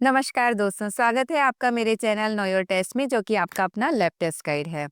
नमस्कार दोस्तों, स्वागत है आपका मेरे चैनल नो योर टेस्ट में, जो कि आपका अपना लैब टेस्ट गाइड है।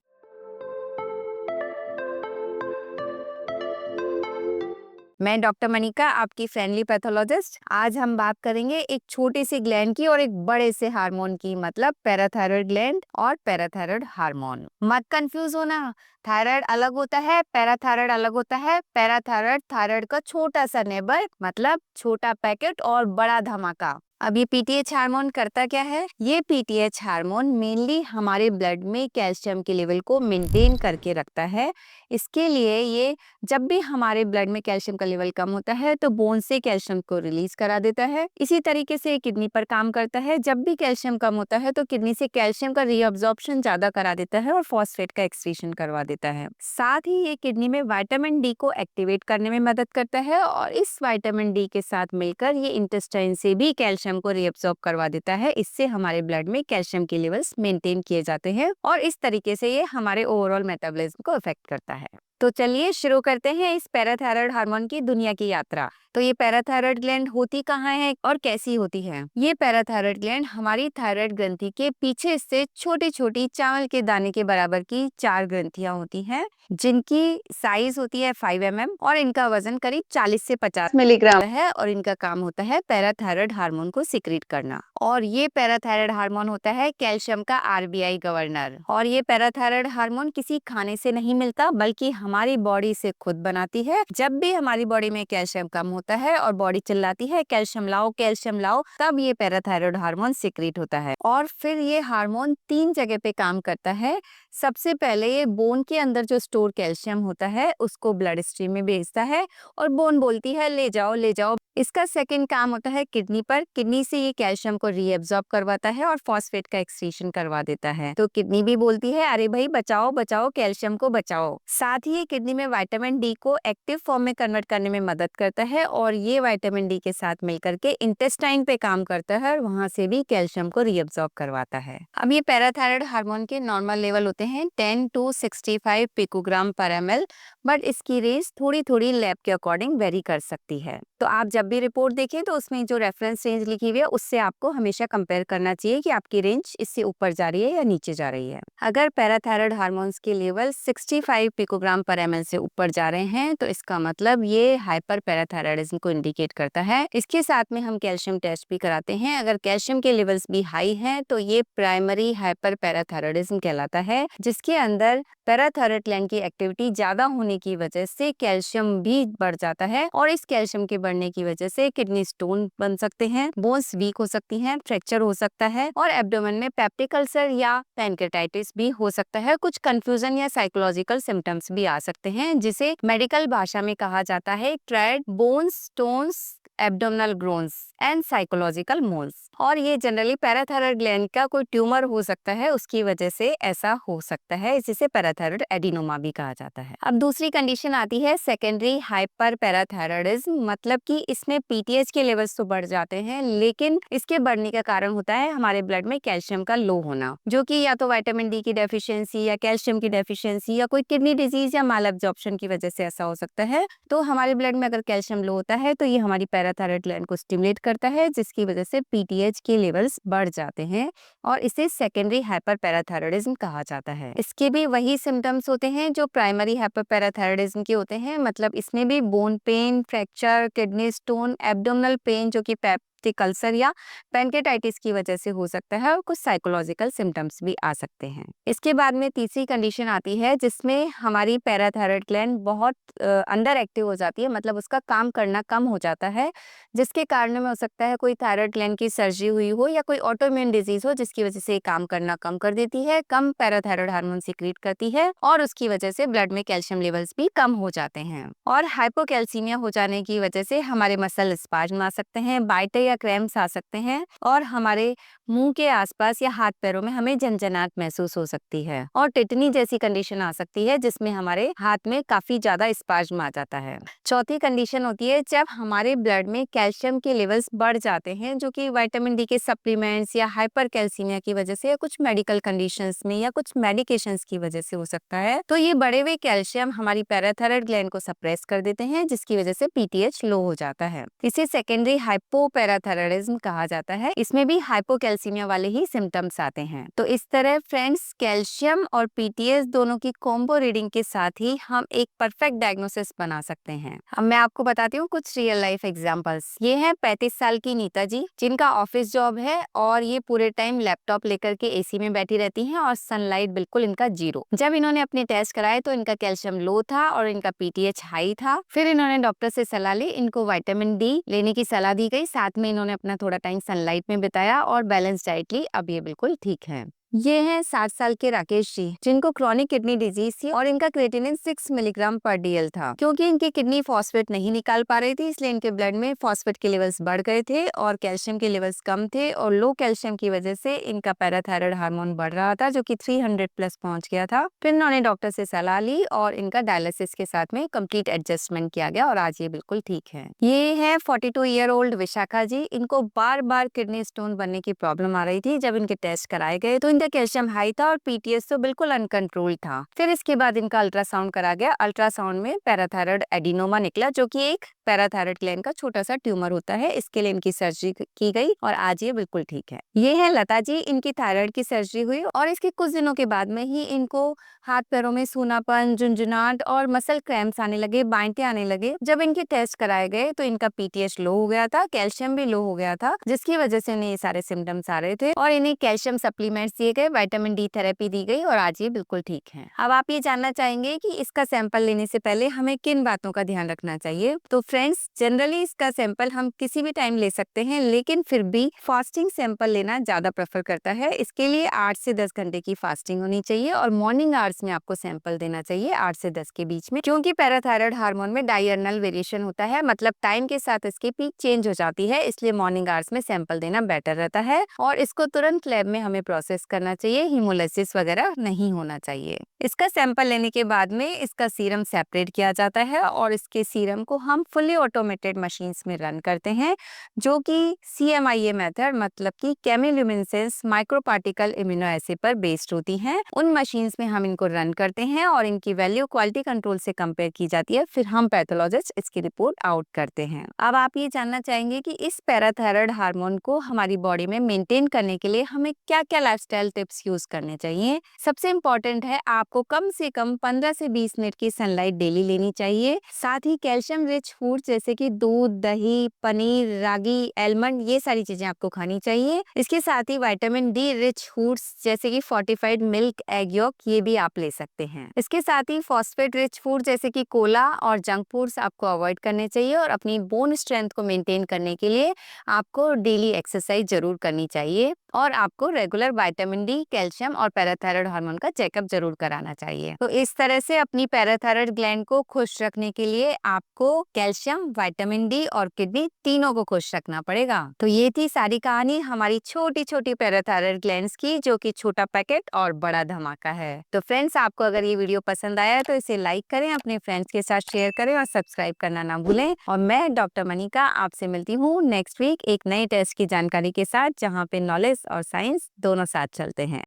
मैं डॉक्टर मनिका, आपकी फ्रेंडली पैथोलॉजिस्ट। आज हम बात करेंगे एक छोटी सी ग्लैंड की और एक बड़े से हार्मोन की, मतलब पैराथायरॉयड ग्लैंड और पैराथायरॉयड हार्मोन। मत कंफ्यूज होना, थायराइड अलग होता है, पैराथायरॉयड अलग होता है। पैराथायरॉयड थायराइड का छोटा सा नेबर, मतलब छोटा पैकेट, और बड़ा धमाका। अब ये पीटीएच हार्मोन करता क्या है? ये पीटीएच हार्मोन मेनली हमारे ब्लड में कैल्शियम के लेवल को मेंटेन करके रखता है। इसके लिए ये जब भी हमारे ब्लड में कैल्शियम का लेवल कम होता है तो बोन से कैल्शियम को रिलीज करा देता है। इसी तरीके से किडनी पर काम करता है। जब भी कैल्शियम कम होता है तो किडनी से कैल्शियम का रीअब्जॉर्प्शन ज्यादा करा देता है और फॉस्फेट का एक्सक्रीशन करवा देता है। साथ ही ये किडनी में विटामिन डी को एक्टिवेट करने में मदद करता है और इस विटामिन डी के साथ मिलकर ये इंटेस्टाइन से भी कैल्शियम को रीअब्सॉर्ब करवा देता है। इससे हमारे ब्लड में कैल्शियम के लेवल्स मेंटेन किए जाते हैं और इस तरीके से ये हमारे ओवरऑल मेटाबॉलिज्म को अफेक्ट करता है। तो चलिए शुरू करते हैं इस पैराथायरॉयड हार्मोन की दुनिया की यात्रा। तो ये पैराथायरॉयड ग्लैंड होती कहाँ है और कैसी होती है? ये पैराथायरॉयड ग्लैंड हमारी थायराइड ग्रंथि के पीछे से छोटी छोटी चावल के दाने के बराबर की 4 ग्रंथियां होती हैं, जिनकी साइज होती है 5 mm और इनका वजन करीब 40 से 50 मिलीग्राम है और इनका काम होता है पैराथायरॉयड हार्मोन को सिक्रीट करना। और ये पैराथायरॉयड हार्मोन होता है कैल्शियम का आरबीआई गवर्नर। और ये पैराथायरॉयड हार्मोन किसी खाने से नहीं मिलता, बल्कि हमारी बॉडी से खुद बनाती है। जब भी हमारी बॉडी में कैल्शियम कम होता है और बॉडी चिल्लाती है कैल्शियम लाओ, तब ये पैराथायरॉयड हार्मोन सिक्रीट होता है। और फिर ये हार्मोन 3 जगह पे काम करता है। सबसे पहले ये बोन के अंदर जो स्टोर कैल्शियम होता है उसको ब्लड स्ट्रीम में भेजता है और बोन बोलती है ले जाओ ले जाओ। इसका सेकंड काम होता है किडनी पर। किडनी से ये कैल्शियम को रीअब्सॉर्ब करवाता है और फॉस्फेट का एक्सक्रीशन करवा देता है। तो किडनी भी बोलती है अरे भाई बचाओ बचाओ, कैल्शियम को बचाओ। साथ ही ये किडनी में विटामिन डी को एक्टिव फॉर्म में कन्वर्ट करने में मदद करता है और ये विटामिन डी के साथ मिलकर के इंटेस्टाइन पे काम करता है और वहां से भी कैल्शियम को रीअब्सॉर्ब करवाता है। अब ये पैराथायरॉयड हार्मोन के नॉर्मल लेवल होते हैं 10 to 65 पिकोग्राम पर ml, बट इसकी रेंज थोड़ी थोड़ी लैब के अकॉर्डिंग वेरी कर सकती है। तो आप जब भी रिपोर्ट देखें तो उसमें जो रेफरेंस रेंज लिखी हुई है उससे आपको हमेशा कंपेयर करना चाहिए कि आपकी रेंज इससे ऊपर जा रही है या नीचे जा रही है। अगर पैराथायरॉयड हार्मोन्स के लेवल 65 पिकोग्राम पर ml से ऊपर जा रहे हैं तो इसका मतलब ये हाइपर पैराथायरॉयडिज्म को इंडिकेट करता है। इसके साथ में हम कैल्शियम टेस्ट भी कराते हैं। अगर कैल्शियम के लेवल्स भी हाई हैं तो ये प्राइमरी हाइपर पैराथायरॉयडिज्म कहलाता है, जिसके अंदर पैराथायरॉयड ग्लैंड की एक्टिविटी ज्यादा होने की वजह से कैल्शियम भी बढ़ जाता है और इस कैल्शियम के बढ़ने की वजह से किडनी स्टोन बन सकते हैं, बोन्स वीक हो सकती हैं, फ्रैक्चर हो सकता है और एब्डोमेन में पेप्टिक अल्सर या पैनक्रेटाइटिस भी हो सकता है। कुछ कंफ्यूजन या साइकोलॉजिकल सिम्टम्स भी आ सकते हैं, जिसे मेडिकल भाषा में कहा जाता है triad bones, stones, abdominal groans and psychological moans. और ये जनरली पैराथायरॉयड ग्लैंड का कोई ट्यूमर हो सकता है, उसकी वजह से ऐसा हो सकता है, जिसे पैराथायरॉयड एडिनोमा भी कहा जाता है। अब दूसरी कंडीशन आती है सेकेंडरी हाइपर पैराथायरॉयडिज्म, मतलब कि इसमें पीटीएच के लेवल्स तो बढ़ जाते हैं, लेकिन इसके बढ़ने का कारण होता है हमारे ब्लड में कैल्शियम का लो होना, जो कि या तो विटामिन डी की डेफिशिएंसी या कैल्शियम की डेफिशिएंसी या कोई किडनी डिजीज या माल एब्जॉर्प्शन की वजह से ऐसा हो सकता है। तो हमारे ब्लड में अगर कैल्शियम लो होता है तो ये हमारी पैराथायरॉयड ग्लैंड को स्टिमुलेट करता है, जिसकी वजह से पीटीएच के लेवल्स बढ़ जाते हैं और इसे सेकेंडरी हाइपर पैराथायरॉयडिज्म कहा जाता है। इसके भी वही सिम्टम्स होते हैं जो प्राइमरी हाइपर पैराथायरॉयडिज्म के होते हैं, मतलब इसमें भी bone pen, fracture, kidney stone, abdominal pain जो कि पेप्टिक अल्सर या पैनक्रेटाइटिस की वजह से हो सकता है और कुछ साइकोलॉजिकल सिम्टम्स भी आ सकते हैं। इसके बाद में तीसरी कंडीशन आती है जिसमें हमारी पैराथायरॉयड ग्लैंड बहुत अंडर एक्टिव हो जाती है, मतलब उसका काम करना कम हो जाता है, जिसके कारण में हो सकता है कोई थायराइड ग्लैंड की सर्जरी हुई हो या कोई ऑटोइम्यून डिजीज हो, जिसकी वजह से काम करना कम कर देती है, कम पैराथायरॉयड हार्मोन सिक्रीट करती है और उसकी वजह से ब्लड में कैल्शियम लेवल्स भी कम हो जाते हैं। और हाइपोकैल्सीमिया हो जाने की वजह से हमारे मसल स्पाज्म आ सकते हैं, बाइटर या क्रैम्प्स आ सकते हैं और हमारे मुंह के आसपास या हाथ पैरों में हमें झंझनाहट महसूस हो सकती है और टिटनी जैसी कंडीशन आ सकती है, जिसमें हमारे हाथ में काफी ज्यादा स्पाज्म आ जाता है। चौथी कंडीशन होती है जब हमारे ब्लड में कैल्शियम के लेवल्स बढ़ जाते हैं, जो कि विटामिन डी के सप्लीमेंट्स या हाइपर कैल्सीमिया की वजह से या कुछ मेडिकल कंडीशंस में या कुछ मेडिकेशंस की वजह से हो सकता है। तो ये बढ़े हुए कैल्शियम हमारी पैराथायरॉयड ग्लैंड को सप्रेस कर देते हैं, जिसकी वजह से पीटीएच लो हो जाता है। इसे सेकेंडरी हाइपो पैराथायरॉयडिज्म कहा जाता है। इसमें भी हाइपोकैल्सीमिया वाले ही सिम्टम्स आते हैं। तो इस तरह फ्रेंड्स, कैल्शियम और पीटीएस दोनों की कॉम्बो रीडिंग के साथ ही हम एक परफेक्ट डायग्नोसिस बना सकते हैं। अब मैं आपको बताती हूँ कुछ रियल लाइफ एग्जांपल्स। ये है 35 साल की नीता जी, जिनका ऑफिस जॉब है और ये पूरे टाइम लैपटॉप लेकर के एसी में बैठी रहती हैं और सनलाइट बिल्कुल इनका जीरो। जब इन्होंने अपने टेस्ट कराए तो इनका कैल्शियम लो था और इनका पीटीएच हाई था। फिर इन्होंने डॉक्टर से सलाह ली, इनको विटामिन डी लेने की सलाह दी गई, साथ में इन्होंने अपना थोड़ा टाइम सनलाइट में बिताया और बैलेंस डाइट ली। अब ये बिल्कुल ठीक है। ये हैं 60 साल के राकेश जी, जिनको क्रॉनिक किडनी डिजीज थी और इनका क्रिएटिनिन 6 मिलीग्राम पर डीएल था। क्योंकि इनकी किडनी फॉस्फेट नहीं निकाल पा रही थी, इसलिए इनके ब्लड में फॉस्फेट के लेवल्स बढ़ गए थे और कैल्शियम के लेवल्स कम थे और लो कैल्शियम की वजह से इनका पैराथायराइड हार्मोन बढ़ रहा था, जो कि 300 प्लस पहुंच गया था। फिर इन्होंने डॉक्टर से सलाह ली और इनका डायलिसिस के साथ में कंप्लीट एडजस्टमेंट किया गया और आज ये बिल्कुल ठीक है। ये है 42 ईयर ओल्ड विशाखा जी, इनको बार बार किडनी स्टोन बनने की प्रॉब्लम आ रही थी। जब इनके टेस्ट कराए गए तो कैल्शियम हाई था और पीटीएस तो बिल्कुल अनकंट्रोल्ड था। फिर इसके बाद इनका अल्ट्रासाउंड करा गया। अल्ट्रासाउंड में पैराथायराइड एडिनोमा निकला, जो कि एक पैराथायराइड ग्लैंड का छोटा सा ट्यूमर होता है। इसके लिए इनकी सर्जरी की गई और आज ये बिल्कुल ठीक है। ये है लता जी, इनकी थायराइड की सर्जरी हुई और इसके कुछ दिनों के बाद में ही इनको हाथ पैरों में सूनापन, झुंझुनाहट और मसल क्रैम्प्स आने लगे, बांटे आने लगे। जब इनके टेस्ट कराए गए तो इनका पीटीएच लो हो गया था, कैल्शियम भी लो हो गया था, जिसकी वजह से इन्हें ये सारे सिम्टम्स आ रहे थे और इन्हें कैल्शियम सप्लीमेंट्स दिए गए, विटामिन डी थेरेपी दी गई और आज ये बिल्कुल ठीक है। अब आप ये जानना चाहेंगे कि इसका सैंपल लेने से पहले हमें किन बातों का ध्यान रखना चाहिए। तो फ्रेंड्स, जनरली इसका सैंपल हम किसी भी टाइम ले सकते हैं, लेकिन फिर भी फास्टिंग सैंपल लेना ज्यादा प्रेफर करता है। इसके लिए 8 से 10 घंटे की फास्टिंग होनी चाहिए और मॉर्निंग आवर्स में आपको सैंपल देना चाहिए 8 से 10 के बीच में, क्योंकि पैराथायराइड हार्मोन में डायर्नल वेरिएशन होता है, मतलब टाइम के साथ इसकी पीक चेंज हो जाती है। इसलिए मॉर्निंग आवर्स में सैंपल देना बेटर रहता है और इसको तुरंत लैब में हमें प्रोसेस करना चाहिए, हीमोलाइसिस वगैरह नहीं होना चाहिए। इसका सैंपल लेने के बाद में इसका सीरम सेपरेट किया जाता है और इसके सीरम को हम फुली ऑटोमेटेड मशीन्स में रन करते हैं, जो कि CMIA मेथड, मतलब कि केमिल्यूमिनेसेंस माइक्रो पार्टिकल इम्यूनो एसिड पर बेस्ड होती हैं। उन मशीन्स में हम इनको रन करते हैं और इनकी वैल्यू क्वालिटी कंट्रोल से कंपेयर की जाती है। फिर हम पैथोलॉजिस्ट इसकी रिपोर्ट आउट करते हैं। अब आप ये जानना चाहेंगे कि इस पैराथायराइड हार्मोन को हमारी बॉडी में मेंटेन करने के लिए हमें क्या क्या लाइफस्टाइल टिप्स यूज करने चाहिए। सबसे इम्पोर्टेंट है, आपको कम से कम 15 से 20 मिनट की सनलाइट डेली लेनी चाहिए। साथ ही कैल्शियम रिच फूड जैसे कि दूध, दही, पनीर, रागी, एलमंड, ये सारी चीजें आपको खानी चाहिए। इसके साथ ही विटामिन डी रिच फूड्स जैसे कि फोर्टिफाइड मिल्क, एग यॉक, ये भी आप ले सकते हैं। इसके साथ ही फॉस्फेट रिच फूड जैसे कि कोला और जंक फूड्स आपको अवॉइड करने चाहिए और अपनी बोन स्ट्रेंथ को मेंटेन करने के लिए आपको डेली एक्सरसाइज जरूर करनी चाहिए और आपको रेगुलर विटामिन डी, कैल्शियम और पैराथायराइड हार्मोन का चेकअप जरूर कराना चाहिए। तो इस तरह से अपनी पैराथायराइड ग्लैंड को खुश रखने के लिए आपको कैल्शियम, विटामिन डी और किडनी तीनों को खुश रखना पड़ेगा। तो ये थी सारी कहानी हमारी छोटी छोटी पैराथायराइड ग्लैंड्स की, जो कि छोटा पैकेट और बड़ा धमाका है। तो फ्रेंड्स, आपको अगर ये वीडियो पसंद आया तो इसे लाइक करें, अपने फ्रेंड्स के साथ शेयर करें और सब्सक्राइब करना ना भूलें। और मैं डॉक्टर मनिका आपसे मिलती हूँ नेक्स्ट वीक एक नए टेस्ट की जानकारी के साथ, जहाँ पे नॉलेज और साइंस दोनों साथ चलते हैं।